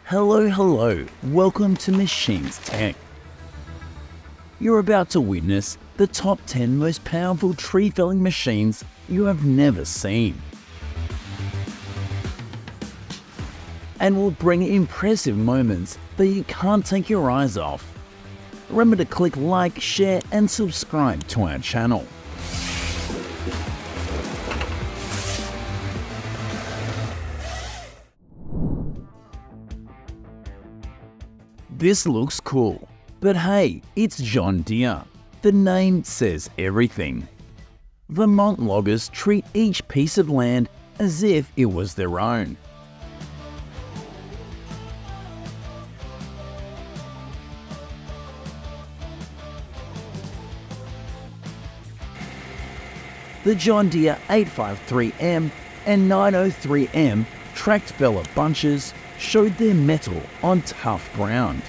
Hello, welcome to Machines Tech. You're about to witness the top 10 most powerful tree felling machines you have never seen. And will bring impressive moments that you can't take your eyes off. Remember to click like, share and subscribe to our channel. This looks cool, but hey, it's John Deere. The name says everything. Vermont loggers treat each piece of land as if it was their own. The John Deere 853M and 903M tracked Bella bunches showed their mettle on tough ground.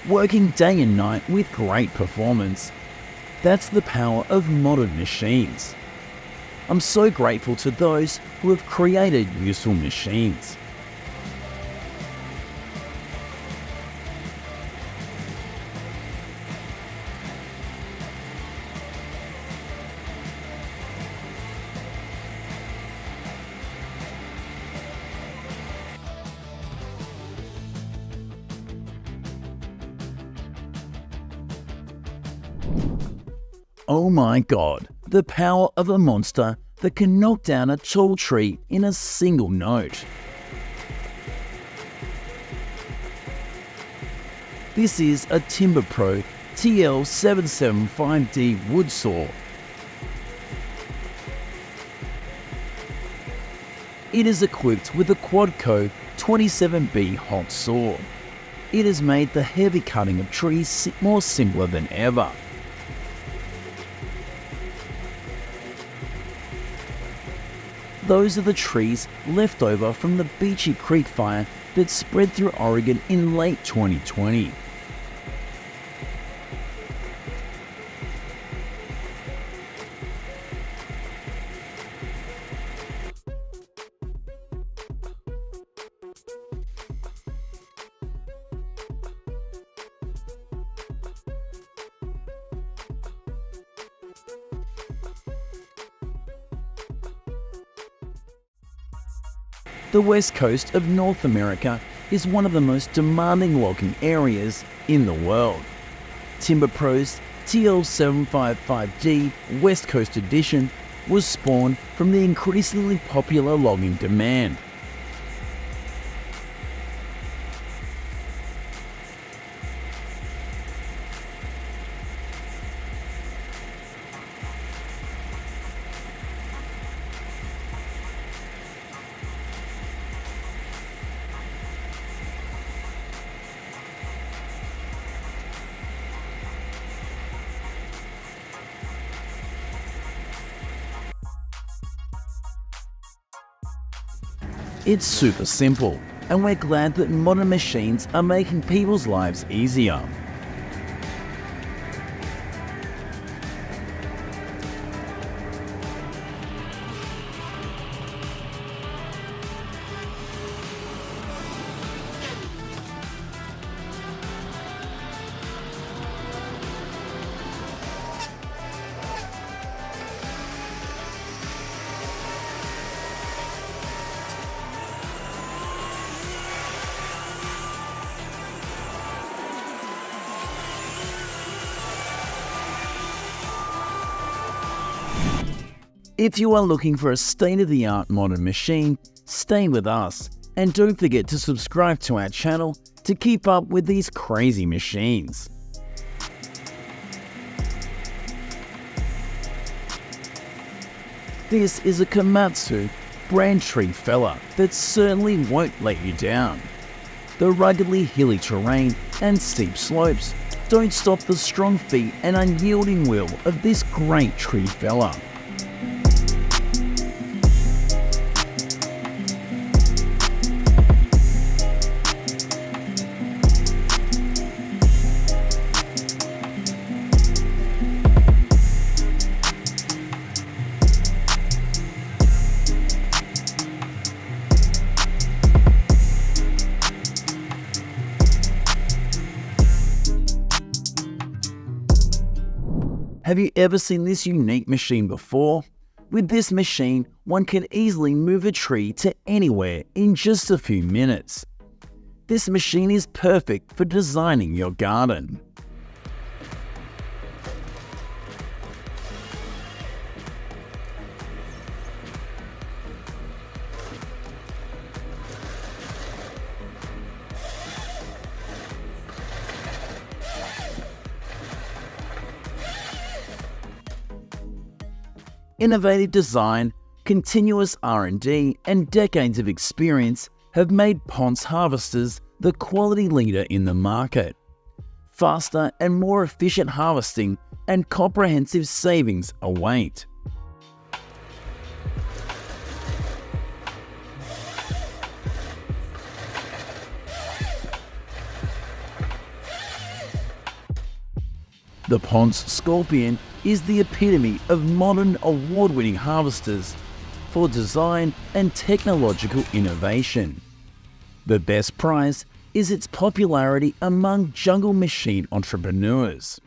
Working day and night with great performance. That's the power of modern machines. I'm so grateful to those who have created useful machines. Oh my god, the power of a monster that can knock down a tall tree in a single note. This is a Timber Pro TL775D wood saw. It is equipped with a Quadco 27B hot saw. It has made the heavy cutting of trees more simpler than ever. Those are the trees left over from the Beachy Creek fire that spread through Oregon in late 2020. The west coast of North America is one of the most demanding logging areas in the world. Timber Pro's TL755D West Coast Edition was spawned from the increasingly popular logging demand. It's super simple, and we're glad that modern machines are making people's lives easier. If you are looking for a state-of-the-art modern machine, stay with us and don't forget to subscribe to our channel to keep up with these crazy machines. This is a Komatsu brand tree feller that certainly won't let you down. The ruggedly hilly terrain and steep slopes don't stop the strong feet and unyielding will of this great tree fella. Have you ever seen this unique machine before? With this machine, one can easily move a tree to anywhere in just a few minutes. This machine is perfect for designing your garden. Innovative design, continuous R&D, and decades of experience have made Ponce harvesters the quality leader in the market. Faster and more efficient harvesting and comprehensive savings await. The Ponce Scorpion is the epitome of modern award-winning harvesters for design and technological innovation. The best prize is its popularity among jungle machine entrepreneurs.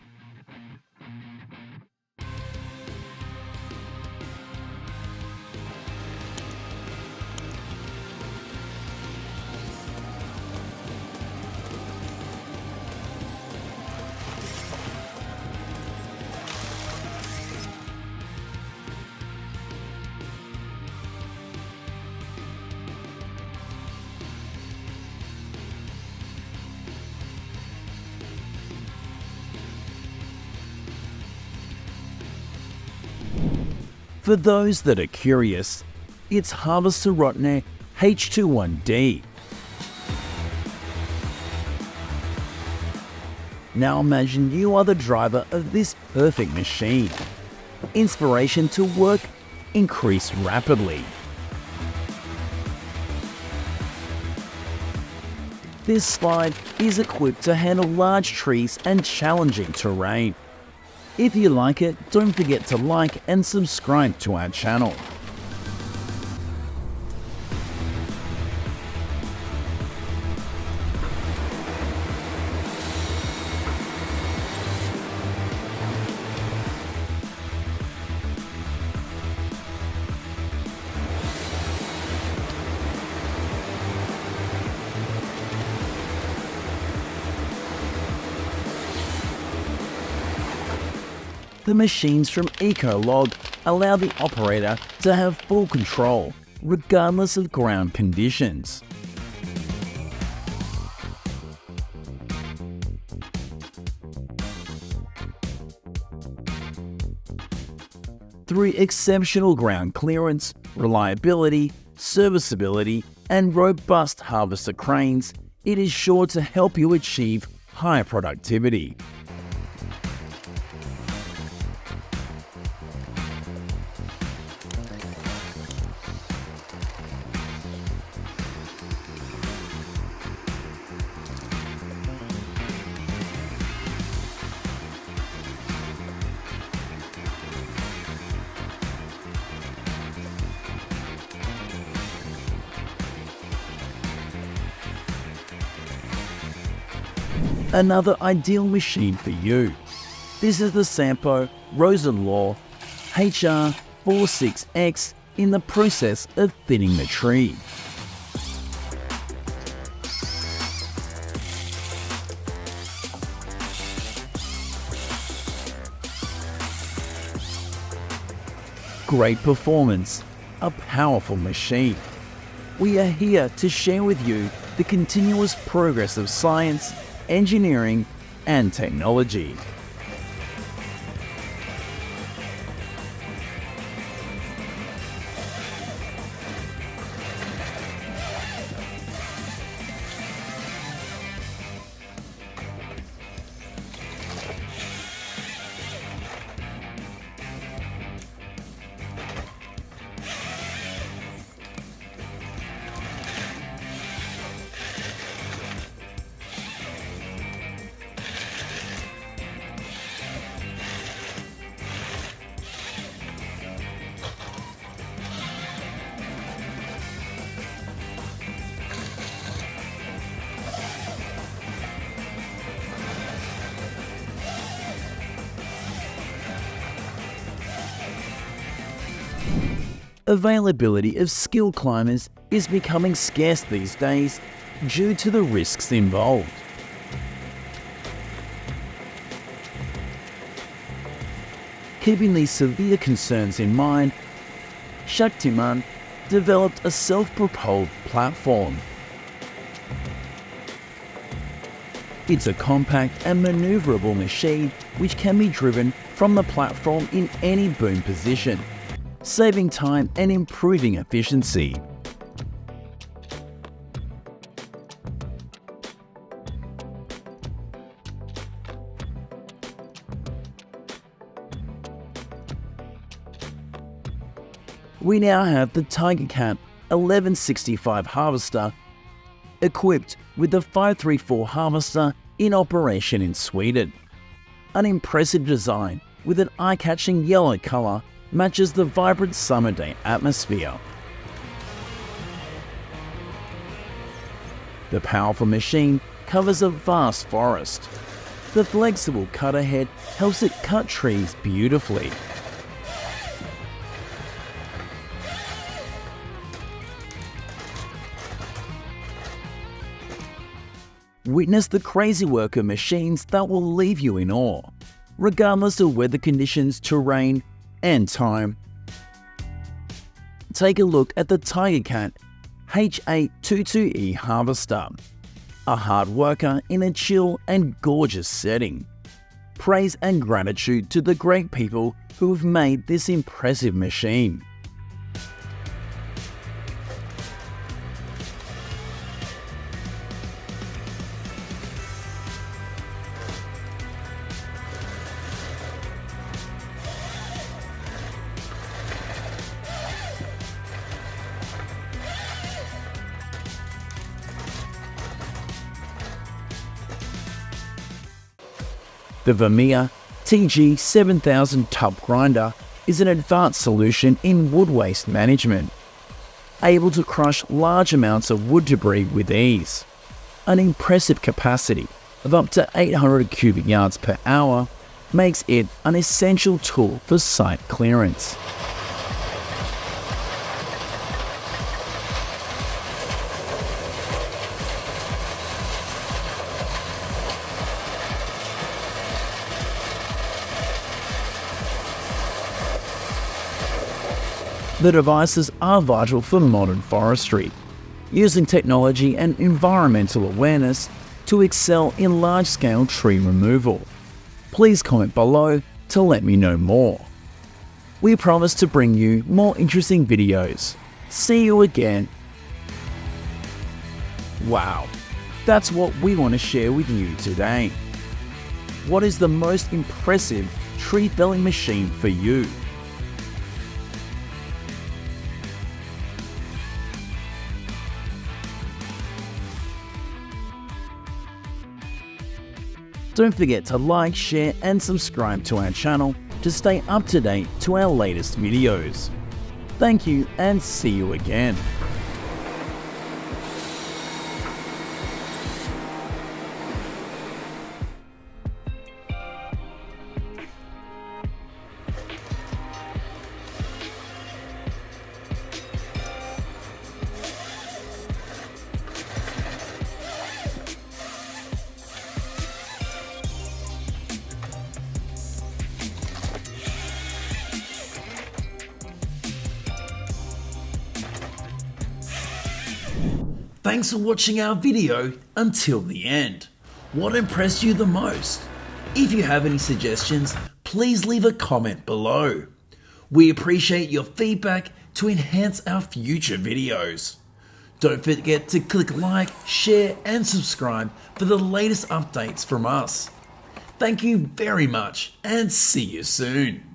For those that are curious, it's Harvester Rotner H21D. Now imagine you are the driver of this perfect machine. Inspiration to work increased rapidly. This slide is equipped to handle large trees and challenging terrain. If you like it, don't forget to like and subscribe to our channel. The machines from Ecolog allow the operator to have full control, regardless of ground conditions. Through exceptional ground clearance, reliability, serviceability, and robust harvester cranes, it is sure to help you achieve higher productivity. Another ideal machine for you. This is the Sampo Rosenlaw HR46X in the process of thinning the tree. Great performance, a powerful machine. We are here to share with you the continuous progress of science, engineering, and technology. Availability of skilled climbers is becoming scarce these days due to the risks involved. Keeping these severe concerns in mind, Shaktiman developed a self-propelled platform. It's a compact and maneuverable machine which can be driven from the platform in any boom position, saving time and improving efficiency. We now have the Tigercat 1165 harvester equipped with the 534 harvester in operation in Sweden. An impressive design with an eye-catching yellow colour matches the vibrant summer day atmosphere. The powerful machine covers a vast forest. The flexible cutter head helps it cut trees beautifully. Witness the crazy work of machines that will leave you in awe, regardless of weather conditions, terrain, and time. Take a look at the Tigercat H822E harvester, a hard worker in a chill and gorgeous setting. Praise and gratitude to the great people who have made this impressive machine. The Vermeer TG7000 tub grinder is an advanced solution in wood waste management, able to crush large amounts of wood debris with ease. An impressive capacity of up to 800 cubic yards per hour makes it an essential tool for site clearance. The devices are vital for modern forestry, using technology and environmental awareness to excel in large-scale tree removal. Please comment below to let me know more. We promise to bring you more interesting videos. See you again. Wow, that's what we want to share with you today. What is the most impressive tree felling machine for you? Don't forget to like, share and subscribe to our channel to stay up to date to our latest videos. Thank you and see you again. Thanks for watching our video until the end. What impressed you the most? If you have any suggestions, please leave a comment below. We appreciate your feedback to enhance our future videos. Don't forget to click like, share and subscribe for the latest updates from us. Thank you very much and see you soon.